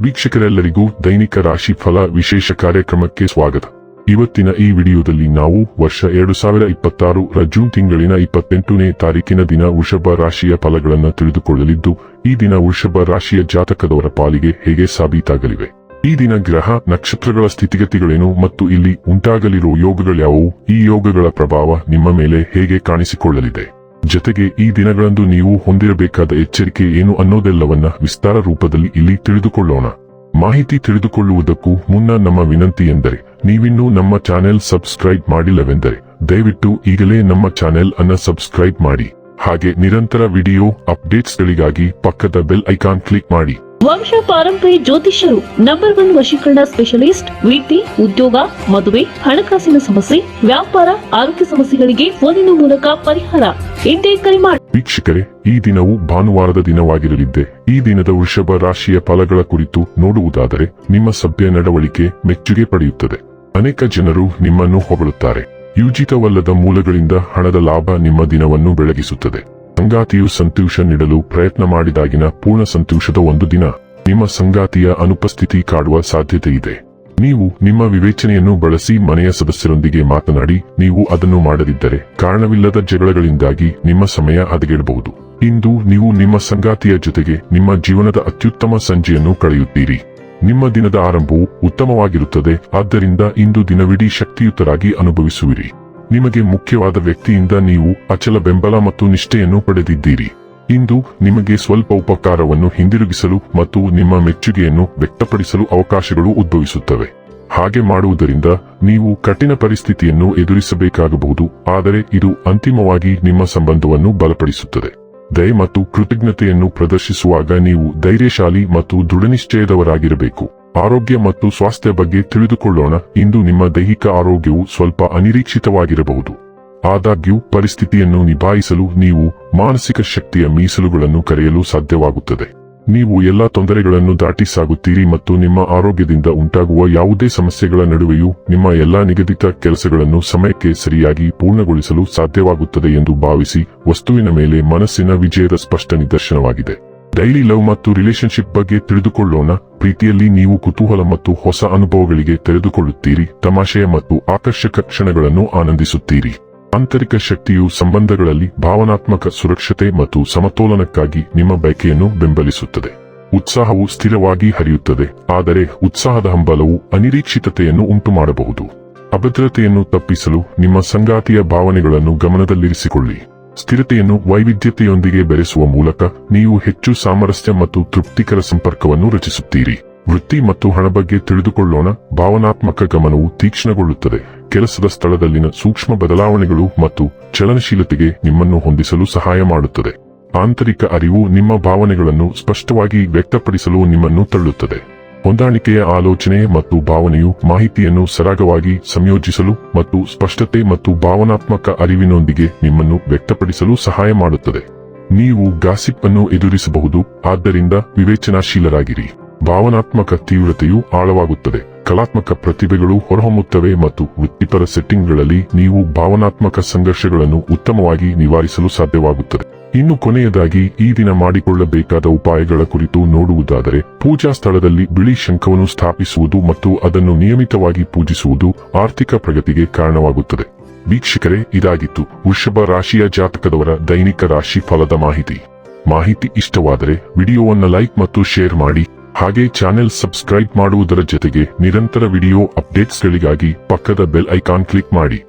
ವೀಕ್ಷಕರೆಲ್ಲರಿಗೂ ದೈನಿಕ ರಾಶಿ ಫಲ ವಿಶೇಷ ಕಾರ್ಯಕ್ರಮಕ್ಕೆ ಸ್ವಾಗತ. ಇವತ್ತಿನ ಈ ವಿಡಿಯೋದಲ್ಲಿ ನಾವು ವರ್ಷ 2026 ಜೂನ್ ತಿಂಗಳಿನ 28ನೇ ತಾರೀಕಿನ ದಿನ ವೃಷಭ ರಾಶಿಯ ಫಲಗಳನ್ನು ತಿಳಿದುಕೊಳ್ಳಲಿದ್ದು, ಈ ದಿನ ವೃಷಭ ರಾಶಿಯ ಜಾತಕದವರ ಪಾಲಿಗೆ ಹೇಗೆ ಸಾಬೀತಾಗಲಿವೆ, ಈ ದಿನ ಗ್ರಹ ನಕ್ಷತ್ರಗಳ ಸ್ಥಿತಿಗತಿಗಳೇನು ಮತ್ತು ಇಲ್ಲಿ ಉಂಟಾಗಲಿರುವ ಯೋಗಗಳ್ಯಾವುವು, ಈ ಯೋಗಗಳ ಪ್ರಭಾವ ನಿಮ್ಮ ಮೇಲೆ ಹೇಗೆ ಕಾಣಿಸಿಕೊಳ್ಳಲಿದೆ, ಜೊತೆಗೆ ಈ ದಿನಗಳಂದು ನೀವು ಹೊಂದಿರಬೇಕಾದ ಎಚ್ಚರಿಕೆ ಏನು ಅನ್ನೋದೆಲ್ಲವನ್ನ ವಿಸ್ತಾರ ರೂಪದಲ್ಲಿ ಇಲ್ಲಿ ತಿಳಿದುಕೊಳ್ಳೋಣ. ಮಾಹಿತಿ ತಿಳಿದುಕೊಳ್ಳುವುದಕ್ಕೂ ಮುನ್ನ ನಮ್ಮ ವಿನಂತಿ ಎಂದರೆ, ನೀವಿನ್ನೂ ನಮ್ಮ ಚಾನೆಲ್ ಸಬ್ಸ್ಕ್ರೈಬ್ ಮಾಡಿಲ್ಲವೆಂದರೆ ದಯವಿಟ್ಟು ಈಗಲೇ ನಮ್ಮ ಚಾನೆಲ್ ಅನ್ನ ಸಬ್ಸ್ಕ್ರೈಬ್ ಮಾಡಿ. ಹಾಗೆ ನಿರಂತರ ವಿಡಿಯೋ ಅಪ್ಡೇಟ್ಸ್ಗಳಿಗಾಗಿ ಪಕ್ಕದ ಬೆಲ್ ಐಕಾನ್ ಕ್ಲಿಕ್ ಮಾಡಿ. ವಂಶ ಪಾರಂಪರ್ಯ ಜ್ಯೋತಿಷ್ಯರು ನಂಬರ್ 1 ವಶೀಕರಣ ಸ್ಪೆಷಲಿಸ್ಟ್. ವೃತ್ತಿ, ಉದ್ಯೋಗ, ಮದುವೆ, ಹಣಕಾಸಿನ ಸಮಸ್ಯೆ, ವ್ಯಾಪಾರ, ಆರೋಗ್ಯ ಸಮಸ್ಯೆಗಳಿಗೆ ಫೋನಿನ ಮೂಲಕ ಪರಿಹಾರ. ಇಂದೇ ಕರೆ ಮಾಡಿ. ವೀಕ್ಷಕರೇ, ಈ ದಿನವು ಭಾನುವಾರದ ದಿನವಾಗಿರಲಿದ್ದೆ. ಈ ದಿನದ ವೃಷಭ ರಾಶಿಯ ಫಲಗಳ ಕುರಿತು ನೋಡುವುದಾದರೆ, ನಿಮ್ಮ ಸಭ್ಯ ನಡವಳಿಕೆ ಮೆಚ್ಚುಗೆ ಪಡೆಯುತ್ತದೆ. ಅನೇಕ ಜನರು ನಿಮ್ಮನ್ನು ಹೊಗಳುತ್ತಾರೆ. ಯೂಜಿತವಲ್ಲದ ಮೂಲಗಳಿಂದ ಹಣದ ಲಾಭ ನಿಮ್ಮ ದಿನವನ್ನು ಬೆಳಗಿಸುತ್ತದೆ. ಸಂಗಾತಿಯು ಸಂತೋಷ ನೀಡಲು ಪ್ರಯತ್ನ ಮಾಡಿದಾಗಿನ ಪೂರ್ಣ ಸಂತೋಷದ ಒಂದು ದಿನ. ನಿಮ್ಮ ಸಂಗಾತಿಯ ಅನುಪಸ್ಥಿತಿ ಕಾಡುವ ಸಾಧ್ಯತೆ ಇದೆ. ನೀವು ನಿಮ್ಮ ವಿವೇಚನೆಯನ್ನು ಬಳಸಿ ಮನೆಯ ಸದಸ್ಯರೊಂದಿಗೆ ಮಾತನಾಡಿ. ನೀವು ಅದನ್ನು ಮಾಡದಿದ್ದರೆ ಕಾರಣವಿಲ್ಲದ ಜಗಳಗಳಿಂದಾಗಿ ನಿಮ್ಮ ಸಮಯ ಹದಗೆಡಬಹುದು. ಇಂದು ನೀವು ನಿಮ್ಮ ಸಂಗಾತಿಯ ಜೊತೆಗೆ ನಿಮ್ಮ ಜೀವನದ ಅತ್ಯುತ್ತಮ ಸಂಜೆಯನ್ನು ಕಳೆಯುತ್ತೀರಿ. ನಿಮ್ಮ ದಿನದ ಆರಂಭವು ಉತ್ತಮವಾಗಿರುತ್ತದೆ. ಆದ್ದರಿಂದ ಇಂದು ದಿನವಿಡೀ ಶಕ್ತಿಯುತರಾಗಿ ಅನುಭವಿಸುವಿರಿ. ನಿಮಗೆ ಮುಖ್ಯವಾದ ವ್ಯಕ್ತಿಯಿಂದ ನೀವು ಅಚಲ ಬೆಂಬಲ ಮತ್ತು ನಿಷ್ಠೆಯನ್ನು ಪಡೆದಿದ್ದೀರಿ. ಇಂದು ನಿಮಗೆ ಸ್ವಲ್ಪ ಉಪಕಾರವನ್ನು ಹಿಂದಿರುಗಿಸಲು ಮತ್ತು ನಿಮ್ಮ ಮೆಚ್ಚುಗೆಯನ್ನು ವ್ಯಕ್ತಪಡಿಸಲು ಅವಕಾಶಗಳು ಉದ್ಭವಿಸುತ್ತವೆ. ಹಾಗೆ ಮಾಡುವುದರಿಂದ ನೀವು ಕಠಿಣ ಪರಿಸ್ಥಿತಿಯನ್ನು ಎದುರಿಸಬೇಕಾಗಬಹುದು, ಆದರೆ ಇದು ಅಂತಿಮವಾಗಿ ನಿಮ್ಮ ಸಂಬಂಧವನ್ನು ಬಲಪಡಿಸುತ್ತದೆ. ದಯೆ ಮತ್ತು ಕೃತಜ್ಞತೆಯನ್ನು ಪ್ರದರ್ಶಿಸುವಾಗ ನೀವು ಧೈರ್ಯಶಾಲಿ ಮತ್ತು ದೃಢನಿಶ್ಚಯದವರಾಗಿರಬೇಕು. ಆರೋಗ್ಯ ಮತ್ತು ಸ್ವಾಸ್ಥ್ಯ ಬಗ್ಗೆ ತಿಳಿದುಕೊಳ್ಳೋಣ. ಇಂದು ನಿಮ್ಮ ದೈಹಿಕ ಆರೋಗ್ಯವು ಸ್ವಲ್ಪ ಅನಿರೀಕ್ಷಿತವಾಗಿರಬಹುದು. ಆದಾಗ್ಯೂ ಪರಿಸ್ಥಿತಿಯನ್ನು ನಿಭಾಯಿಸಲು ನೀವು ಮಾನಸಿಕ ಶಕ್ತಿಯ ಮೀಸಲುಗಳನ್ನು ಕರೆಯಲು ಸಾಧ್ಯವಾಗುತ್ತದೆ. ನೀವು ಎಲ್ಲಾ ತೊಂದರೆಗಳನ್ನು ದಾಟಿ ಸಾಗುತ್ತೀರಿ ಮತ್ತು ನಿಮ್ಮ ಆರೋಗ್ಯದಿಂದ ಉಂಟಾಗುವ ಯಾವುದೇ ಸಮಸ್ಯೆಗಳ ನಡುವೆಯೂ ನಿಮ್ಮ ಎಲ್ಲಾ ನಿಗದಿತ ಕೆಲಸಗಳನ್ನು ಸಮಯಕ್ಕೆ ಸರಿಯಾಗಿ ಪೂರ್ಣಗೊಳಿಸಲು ಸಾಧ್ಯವಾಗುತ್ತದೆ ಎಂದು ಭಾವಿಸಿ. ವಸ್ತುವಿನ ಮೇಲೆ ಮನಸ್ಸಿನ ವಿಜಯದ ಸ್ಪಷ್ಟ ನಿದರ್ಶನವಾಗಿದೆ. ಡೈಲಿ ಲವ್ ಮತ್ತು ರಿಲೇಶನ್ಶಿಪ್ ಬಗ್ಗೆ ತಿಳಿದುಕೊಳ್ಳೋಣ. ಪ್ರೀತಿಯಲ್ಲಿ ನೀವು ಕುತೂಹಲ ಮತ್ತು ಹೊಸ ಅನುಭವಗಳಿಗೆ ತೆರೆದುಕೊಳ್ಳುತ್ತೀರಿ. ತಮಾಷೆಯ ಮತ್ತು ಆಕರ್ಷಕ ಕ್ಷಣಗಳನ್ನು ಆನಂದಿಸುತ್ತೀರಿ. ಆಂತರಿಕ ಶಕ್ತಿಯು ಸಂಬಂಧಗಳಲ್ಲಿ ಭಾವನಾತ್ಮಕ ಸುರಕ್ಷತೆ ಮತ್ತು ಸಮತೋಲನಕ್ಕಾಗಿ ನಿಮ್ಮ ಬಯಕೆಯನ್ನು ಬೆಂಬಲಿಸುತ್ತದೆ. ಉತ್ಸಾಹವು ಸ್ಥಿರವಾಗಿ ಹರಿಯುತ್ತದೆ, ಆದರೆ ಉತ್ಸಾಹದ ಹಂಬಲವು ಅನಿರೀಕ್ಷಿತತೆಯನ್ನು ಉಂಟುಮಾಡಬಹುದು. ಅಭದ್ರತೆಯನ್ನು ತಪ್ಪಿಸಲು ನಿಮ್ಮ ಸಂಗಾತಿಯ ಭಾವನೆಗಳನ್ನು ಗಮನದಲ್ಲಿರಿಸಿಕೊಳ್ಳಿ. ಸ್ಥಿರತೆಯನ್ನು ವೈವಿಧ್ಯತೆಯೊಂದಿಗೆ ಬೆರೆಸುವ ಮೂಲಕ ನೀವು ಹೆಚ್ಚು ಸಾಮರಸ್ಯ ಮತ್ತು ತೃಪ್ತಿಕರ ಸಂಪರ್ಕವನ್ನು ರಚಿಸುತ್ತೀರಿ. ವೃತ್ತಿ ಮತ್ತು ಹಣ ಬಗ್ಗೆ ತಿಳಿದುಕೊಳ್ಳೋಣ. ಭಾವನಾತ್ಮಕ ಗಮನವು ತೀಕ್ಷ್ಣಗೊಳ್ಳುತ್ತದೆ. ಕೆಲಸದ ಸ್ಥಳದಲ್ಲಿನ ಸೂಕ್ಷ್ಮ ಬದಲಾವಣೆಗಳು ಮತ್ತು ಚಲನಶೀಲತೆಗೆ ನಿಮ್ಮನ್ನು ಹೊಂದಿಸಲು ಸಹಾಯ ಮಾಡುತ್ತದೆ. ಆಂತರಿಕ ಅರಿವು ನಿಮ್ಮ ಭಾವನೆಗಳನ್ನು ಸ್ಪಷ್ಟವಾಗಿ ವ್ಯಕ್ತಪಡಿಸಲು ನಿಮ್ಮನ್ನು ತಳ್ಳುತ್ತದೆ. ಹೊಂದಾಣಿಕೆಯ ಆಲೋಚನೆ ಮತ್ತು ಭಾವನೆಯು ಮಾಹಿತಿಯನ್ನು ಸರಾಗವಾಗಿ ಸಂಯೋಜಿಸಲು ಮತ್ತು ಸ್ಪಷ್ಟತೆ ಮತ್ತು ಭಾವನಾತ್ಮಕ ಅರಿವಿನೊಂದಿಗೆ ನಿಮ್ಮನ್ನು ವ್ಯಕ್ತಪಡಿಸಲು ಸಹಾಯ ಮಾಡುತ್ತದೆ. ನೀವು ಗಾಸಿಪ್ ಅನ್ನು ಎದುರಿಸಬಹುದು, ಆದ್ದರಿಂದ ವಿವೇಚನಾಶೀಲರಾಗಿರಿ. ಭಾವನಾತ್ಮಕ ತೀವ್ರತೆಯು ಆಳವಾಗುತ್ತದೆ. ಕಲಾತ್ಮಕ ಪ್ರತಿಭೆಗಳು ಹೊರಹೊಮ್ಮುತ್ತವೆ ಮತ್ತು ವೃತ್ತಿಪರ ಸೆಟ್ಟಿಂಗ್ಗಳಲ್ಲಿ ನೀವು ಭಾವನಾತ್ಮಕ ಸಂಘರ್ಷಗಳನ್ನು ಉತ್ತಮವಾಗಿ ನಿವಾರಿಸಲು ಸಾಧ್ಯವಾಗುತ್ತದೆ. ಇನ್ನು ಕೊನೆಯದಾಗಿ ಈ ದಿನ ಮಾಡಿಕೊಳ್ಳಬೇಕಾದ ಉಪಾಯಗಳ ಕುರಿತು ನೋಡುವುದಾದರೆ, ಪೂಜಾ ಸ್ಥಳದಲ್ಲಿ ಬಿಳಿ ಶಂಖವನ್ನು ಸ್ಥಾಪಿಸುವುದು ಮತ್ತು ಅದನ್ನು ನಿಯಮಿತವಾಗಿ ಪೂಜಿಸುವುದು ಆರ್ಥಿಕ ಪ್ರಗತಿಗೆ ಕಾರಣವಾಗುತ್ತದೆ. ವೀಕ್ಷಕರೇ, ಇದಾಗಿತ್ತು ವೃಷಭ ರಾಶಿಯ ಜಾತಕದವರ ದೈನಿಕ ರಾಶಿ ಫಲದ ಮಾಹಿತಿ ಇಷ್ಟವಾದರೆ ವಿಡಿಯೋವನ್ನು ಲೈಕ್ ಮತ್ತು ಶೇರ್ ಮಾಡಿ. ಹಾಗೆ ಚಾನೆಲ್ ಸಬ್ಸ್ಕ್ರೈಬ್ ಮಾಡುವುದರ ಜೊತೆಗೆ ನಿರಂತರ ವಿಡಿಯೋ ಅಪ್ಡೇಟ್ಸ್ಗಳಿಗಾಗಿ ಪಕ್ಕದ ಬೆಲ್ ಐಕಾನ್ ಕ್ಲಿಕ್ ಮಾಡಿ.